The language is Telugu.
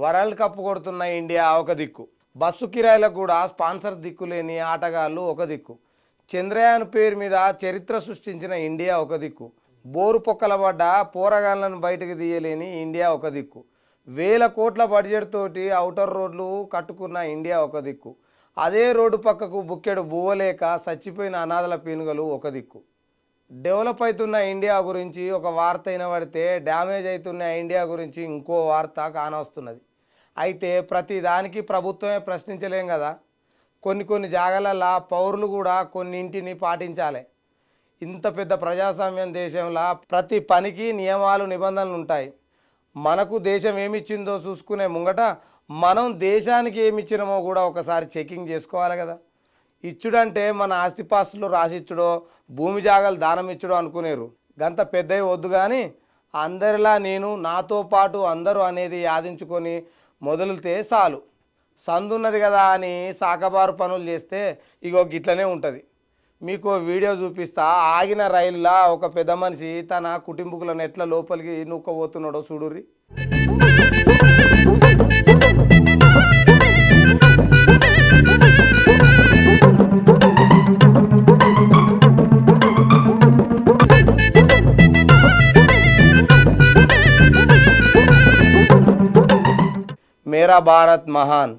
వరల్డ్ కప్ కొడుతున్న ఇండియా ఒక దిక్కు, బస్సు కిరాయిలకు కూడా స్పాన్సర్ దిక్కు లేని ఆటగాళ్ళు ఒక దిక్కు, చంద్రయాన్ పేరు మీద చరిత్ర సృష్టించిన ఇండియా ఒక దిక్కు, బోరు పొక్కల పడ్డ పోరగాళ్లను బయటకు తీయలేని ఇండియా ఒక దిక్కు, వేల కోట్ల బడ్జెట్ తోటి ఔటర్ రోడ్లు కట్టుకున్న ఇండియా ఒక దిక్కు, అదే రోడ్డు పక్కకు బుక్కెడు బువ్వలేక చచ్చిపోయిన అనాథల పీనుగలు ఒక దిక్కు. డెవలప్ అవుతున్న ఇండియా గురించి ఒక వార్త వినబడితే డ్యామేజ్ అవుతున్న ఇండియా గురించి ఇంకో వార్త కానొస్తున్నది. అయితే ప్రతి దానికి ప్రభుత్వమే ప్రశ్నించలేం కదా. కొన్ని జాగాలల్లో పౌరులు కూడా కొన్నింటిని పాటించాలి. ఇంత పెద్ద ప్రజాస్వామ్యం దేశంలో ప్రతి పనికి నియమాలు నిబంధనలు ఉంటాయి. మనకు దేశం ఏమిచ్చిందో చూసుకునే ముంగట మనం దేశానికి ఏమిచ్చినామో కూడా ఒకసారి చెకింగ్ చేసుకోవాలి కదా. ఇచ్చుడంటే మన ఆస్తిపాస్తులు రాసిచ్చుడో భూమి జాగాలు దానం ఇచ్చుడో అనుకునేరు. గంత పెద్దవి వద్దు కానీ అందరిలా నేను నాతో పాటు అందరూ అనేది యాదించుకొని మొదలుతే చాలు. సందున్నది కదా అని సాకబారు పనులు చేస్తే ఇగో గిట్లనే ఉంటుంది. మీకు వీడియో చూపిస్తా. ఆగిన రైలులా ఒక పెద్ద మనిషి తన కుటుంబకులను ఎట్లా లోపలికి నూక్కపోతున్నాడో చూడుర్రి. మేరా భారత్ మహాన్.